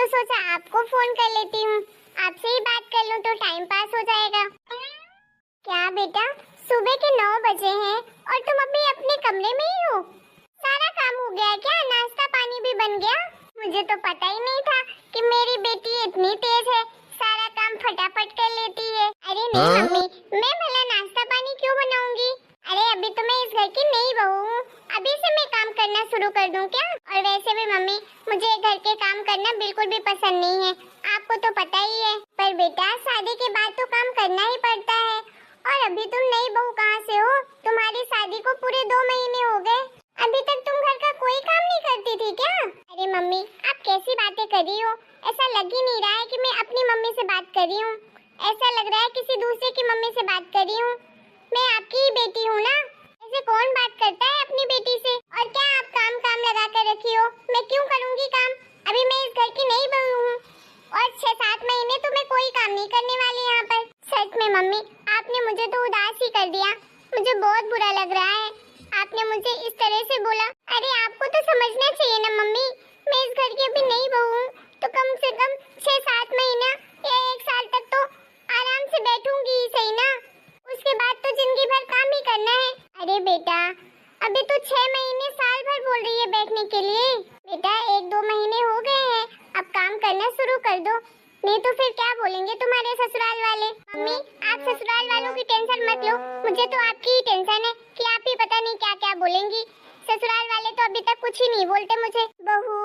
सोचा आपको फोन कर लेती हूँ, आपसे ही बात कर लूँ तो टाइम पास हो जाएगा। क्या बेटा, सुबह के 9 बजे हैं और तुम अभी अपने कमरे में ही हो? सारा काम हो गया क्या? नाश्ता पानी भी बन गया? मुझे तो पता ही नहीं था कि मेरी बेटी इतनी तेज है, सारा काम फटाफट कर लेती है। अरे नहीं मम्मी, मैं भला नाश्ता पानी क्यों बनाऊंगी? अरे अभी तो मैं इस घर की नई बहू हूँ, अभी से मैं काम करना शुरू कर दूं क्या? और वैसे भी मम्मी, मुझे घर के काम करना बिल्कुल भी पसंद नहीं है, आपको तो पता ही है। पर बेटा, शादी के बाद तो काम करना ही पड़ता है। और अभी तुम नई बहू कहाँ से हो? तुम्हारी शादी को पूरे 2 महीने हो गए, अभी तक तुम घर का कोई काम नहीं करती थी क्या? अरे मम्मी, आप कैसी बातें कर रही हो? ऐसा लग ही नहीं रहा है कि मैं अपनी मम्मी से बात कर रही हूँ, ऐसा लग रहा है किसी दूसरे की मम्मी से बात कर रही हूँ। मैं आपकी ही बेटी हूँ ना, ऐसे कौन बात करता है अपनी बेटी से? और क्या आप काम काम लगा कर रखी हो? मैं क्यों करूँगी काम? अभी मैं इस घर की नई बहू हूँ और 6-7 महीने तो मैं कोई काम नहीं करने वाली यहाँ पर। सच में मम्मी, आपने मुझे तो उदास ही कर दिया, मुझे बहुत बुरा लग रहा है, आपने मुझे इस तरह से बोला। अरे आपको तो समझना चाहिए ना मम्मी, मैं इस घर की अभी नई बहू हूँ, तो कम से कम 6-7 महीना या 1 साल तक तो आराम से बैठूंगी ही सही ना, उसके बाद तो जिंदगी भर काम ही करना है। अरे बेटा, अभी तो 6 महीने साल भर बोल रही है बैठने के लिए। बेटा 1-2 महीने हो गए हैं, अब काम करना शुरू कर दो, नहीं तो फिर क्या बोलेंगे तुम्हारे ससुराल वाले। मम्मी, आप ससुराल वालों की टेंशन मत लो, मुझे तो आपकी ही टेंशन है कि आप ही पता नहीं क्या क्या बोलेंगी। ससुराल वाले तो अभी तक कुछ ही नहीं बोलते मुझे। बहू,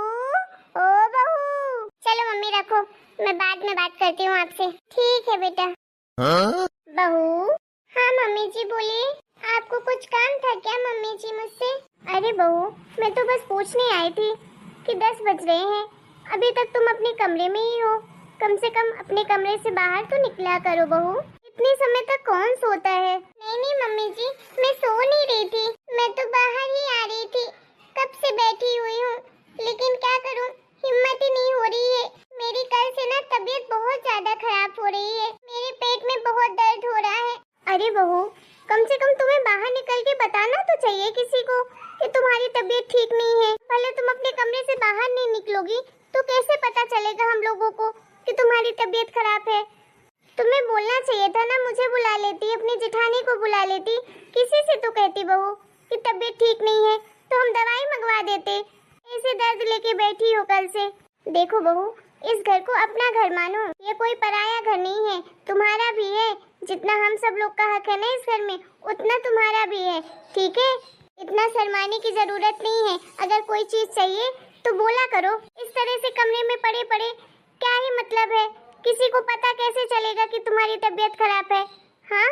ओ बहू। चलो मम्मी रखो, मैं बाद में बात करती हूँ आपसे। ठीक है बेटा। बहू। हाँ मम्मी जी बोलिए, आपको कुछ काम था क्या मम्मी जी मुझसे? अरे बहू, मैं तो बस पूछने आई थी कि 10 बज रहे हैं, अभी तक तुम अपने कमरे में ही हो, कम से कम अपने कमरे से बाहर तो निकला करो बहू, इतने समय तक कौन सोता है? नहीं नहीं मम्मी जी, मैं सो नहीं रही थी, मैं तो बाहर ही आ रही थी, कब से बैठी हुई हूँ, लेकिन क्या करूँ, हिम्मत ही नहीं हो रही है। मेरी कल से ना तबीयत बहुत ज्यादा खराब हो रही है, मेरे पेट में बहुत दर्द हो रहा है। अरे बहू, कम से कम तुम्हें बाहर निकल के बताना तो चाहिए किसी को कि तुम्हारी तबीयत ठीक नहीं है। पहले तुम अपने कमरे से बाहर नहीं निकलोगी तो कैसे पता चलेगा हम लोगों को कि तुम्हारी तबीयत खराब है? तुम्हें बोलना चाहिए था ना, मुझे बुला लेती, अपनी जेठानी को बुला लेती, किसी से तो कहती बहू कि तबीयत ठीक नहीं है तो हम दवाई मंगवा देते। ऐसे दर्द लेके बैठी हो कल से। देखो बहू, इस घर को अपना घर मानो, ये कोई पराया घर नहीं है, तुम्हारा भी है। जितना हम सब लोग का हक है ना इस घर में, उतना तुम्हारा भी है, ठीक है? इतना शर्माने की जरूरत नहीं है, अगर कोई चीज चाहिए तो बोला करो। इस तरह से कमरे में पड़े पड़े क्या ही मतलब है? किसी को पता कैसे चलेगा कि तुम्हारी तबीयत खराब है? हाँ,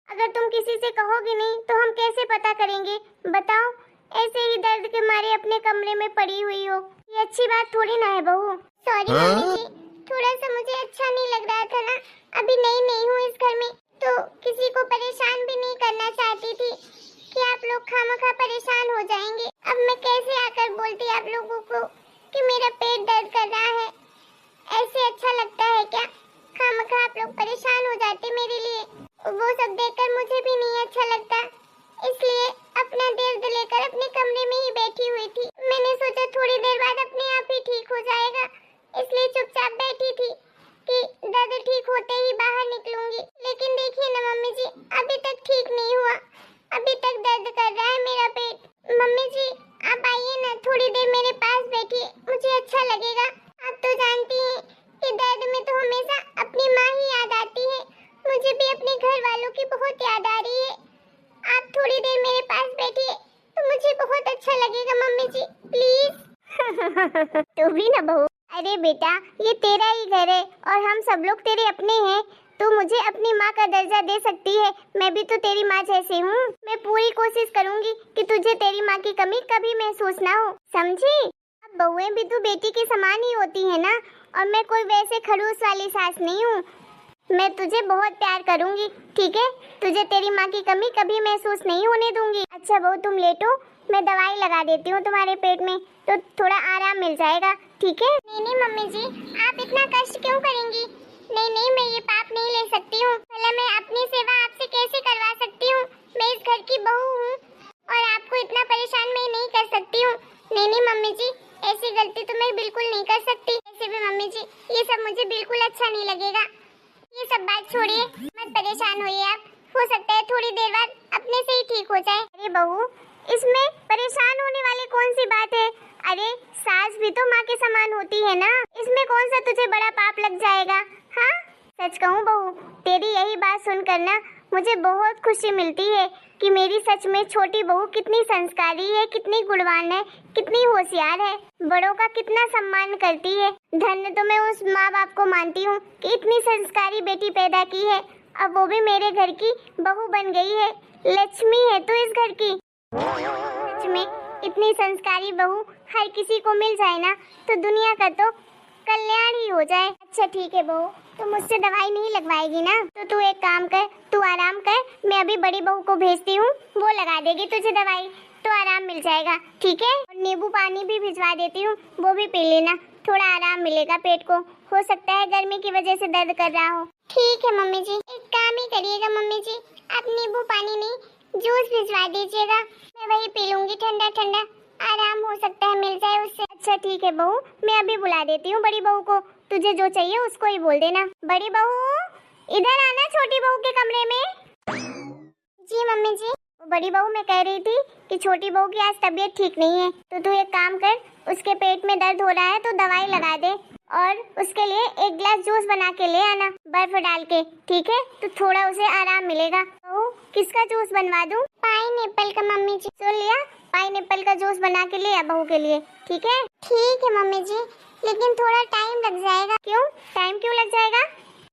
अगर तुम किसी से कहोगे नहीं तो हम कैसे पता करेंगे? बताओ, ऐसे ही दर्द के मारे अपने कमरे में पड़ी हुई हो, ये अच्छी बात थोड़ी ना है बहू। सॉरी मम्मी जी, थोड़ा सा मुझे अच्छा नहीं लग रहा था ना, अभी नई हूँ इस घर में, तो किसी को परेशान भी नहीं करना चाहती थी कि आप लोग खामखा परेशान हो जाएंगे। अब मैं कैसे आकर बोलती आप लोगों को कि मेरा पेट दर्द कर रहा है? ऐसे अच्छा लगता है क्या? खामखा आप लोग परेशान हो जाते मेरे लिए, वो सब देखकर मुझे भी नहीं अच्छा लगता, इसलिए अपना दर्द लेकर अपने कमरे में ही बैठी हुई थी। मैंने सोचा थोड़ी देर बाद अपने आप ही ठीक हो जाएगा, इसलिए चुपचाप बैठी थी कि दर्द ठीक होते ही बाहर निकलूंगी। लेकिन देखिए ना मम्मी जी, अभी तक ठीक नहीं हुआ, अभी तक दर्द कर रहा है मेरा पेट। मम्मी जी आप आइए ना, थोड़ी देर मेरे पास बैठिए, मुझे अच्छा लगेगा। आप तो जानती हैं कि दर्द में तो हमेशा अपनी माँ ही याद आती है, मुझे भी अपने घर वालों की बहुत याद आ रही है। आप थोड़ी देर मेरे पास बैठिए तो मुझे बहुत अच्छा लगेगा मम्मी जी, प्लीज। तू भी ना बहू। अरे बेटा, ये तेरा ही घर है और हम सब लोग तेरे अपने हैं, तू मुझे अपनी माँ का दर्जा दे सकती है, मैं भी तो तेरी माँ जैसी हूँ। मैं पूरी कोशिश करूँगी कि तुझे तेरी माँ की कमी कभी महसूस ना हो, समझी? अब बहुएं भी तो बेटी के समान ही होती है ना, और मैं कोई वैसे खड़ूस वाली सास नहीं हूँ। मैं तुझे बहुत प्यार करूँगी, ठीक है? तुझे तेरी माँ की कमी कभी महसूस नहीं होने दूंगी। अच्छा बहू, तुम लेटो, मैं दवाई लगा देती हूँ तुम्हारे पेट में, तो थोड़ा आराम मिल जाएगा, ठीक है? नहीं मम्मी जी, आप इतना कष्ट क्यों करेंगी? नहीं, मैं ये पाप नहीं ले सकती हूँ। भला मैं अपनी सेवा आपसे कैसे करवा सकती हूँ? मैं इस घर की बहू हूँ और आपको इतना परेशान मैं नहीं कर सकती हूँ। नहीं मम्मी जी, ऐसी गलती तो मैं बिल्कुल नहीं कर सकती। ऐसे भी मम्मी जी, ये सब मुझे बिल्कुल अच्छा नहीं लगेगा। ये सब बात छोड़िए, मत परेशान होइए आप। हो सकता है थोड़ी देर बाद अपने से ही ठीक हो जाए। अरे बहू, इसमें परेशान होने वाली कौन सी बात है? अरे सास भी तो माँ के समान होती है ना, इसमें कौन सा तुझे बड़ा पाप लग जाएगा? हाँ, सच कहूँ बहू, तेरी यही बात सुनकर ना मुझे बहुत खुशी मिलती है कि मेरी सच में छोटी बहू कितनी संस्कारी है, कितनी गुणवान है, कितनी होशियार है, बड़ों का कितना सम्मान करती है। धन्य तो मैं उस माँ बाप को मानती हूँ कि इतनी संस्कारी बेटी पैदा की है। अब वो भी मेरे घर की बहू बन गई है, लक्ष्मी है तो इस घर की। सच में इतनी संस्कारी बहू हर किसी को मिल जाए ना तो दुनिया का तो कल्याण ही हो जाए। अच्छा ठीक है बहू, तो मुझसे दवाई नहीं लगवाएगी ना? तो तू एक काम कर, तू आराम कर, मैं अभी बड़ी बहू को भेजती हूँ, वो लगा देगी तुझे दवाई, तो आराम मिल जाएगा, ठीक है? और नींबू पानी भी भिजवा देती हूँ, वो भी पी लेना, थोड़ा आराम मिलेगा पेट को। हो सकता है गर्मी की वजह से दर्द कर रहा हो। ठीक है मम्मी जी, एक काम ही करिएगा मम्मी जी, आप नींबू पानी नहीं जूस भिजवा दीजिएगा, मैं वही पी लूंगी ठंडा ठंडा, आराम हो सकता है मिल जाए उससे। अच्छा ठीक है बहू, मैं अभी बुला देती हूँ बड़ी बहू को, तुझे जो चाहिए उसको ही बोल देना। बड़ी बहू इधर आना, छोटी बहू के कमरे में। जी मम्मी जी। बड़ी बहू, मैं कह रही थी कि छोटी बहू की आज तबीयत ठीक नहीं है, तो तू एक काम कर, उसके पेट में दर्द हो रहा है तो दवाई लगा दे, और उसके लिए एक गिलास जूस बना के ले आना बर्फ डाल के, ठीक है? तो थोड़ा उसे आराम मिलेगा। बहू किसका जूस बनवा दूं? पाइनएप्पल का मम्मी जी। सुन लिया, पाइनएप्पल का जूस बना के ले आ बहू के लिए, ठीक है? ठीक है मम्मी जी, लेकिन थोड़ा टाइम लग जाएगा। क्यों? टाइम क्यों लग जाएगा?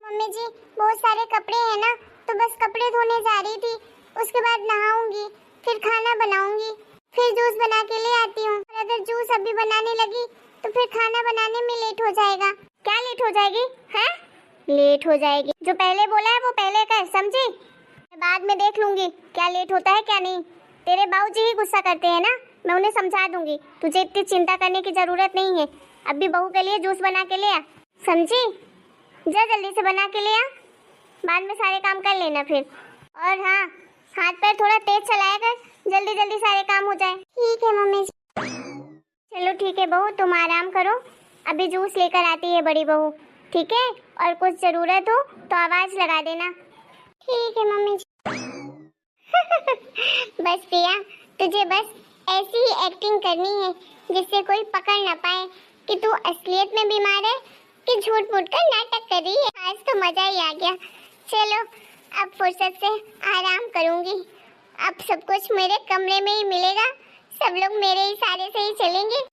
मम्मी जी बहुत सारे कपड़े हैं ना, तो बस कपड़े धोने जा रही थी, उसके बाद नहाऊंगी, फिर खाना बनाऊंगी, फिर जूस बना के ले आती हूँ। और अगर जूस अभी बनाने लगी तो फिर खाना बनाने में लेट हो जाएगा। क्या लेट हो जाएगी? हैं? लेट हो जाएगी, जो पहले बोला है वो पहले कर, समझी? बाद में देख लूंगी क्या लेट होता है क्या नहीं। तेरे बाबूजी ही गुस्सा करते हैं ना, मैं उन्हें समझा दूंगी, तुझे इतनी चिंता करने की जरूरत नहीं है। अभी बहू के लिए जूस बना के ले आ, समझी? जा जल्दी से बना के ले आ, बाद में सारे काम कर लेना फिर। और हाँ, हाथ पैर थोड़ा तेज चलाया कर, जल्दी जल्दी सारे काम हो जाए। ठीक है मम्मी जी। चलो ठीक है बहू, तुम आराम करो, अभी जूस लेकर आती है बड़ी बहू, ठीक है? और कुछ जरूरत हो तो आवाज लगा देना। ठीक है मम्मी जी। बस प्रिया, तुझे बस ऐसी ही एक्टिंग करनी है जिससे कोई पकड़ ना पाए कि तू असलियत में बीमार है कि झूठ मूठ कर नाटक कर रही है। आज तो मजा ही आ गया। चलो अब फुर्सत से आराम करूंगी, अब सब कुछ मेरे कमरे में ही मिलेगा, सब लोग मेरे इशारे से ही चलेंगे।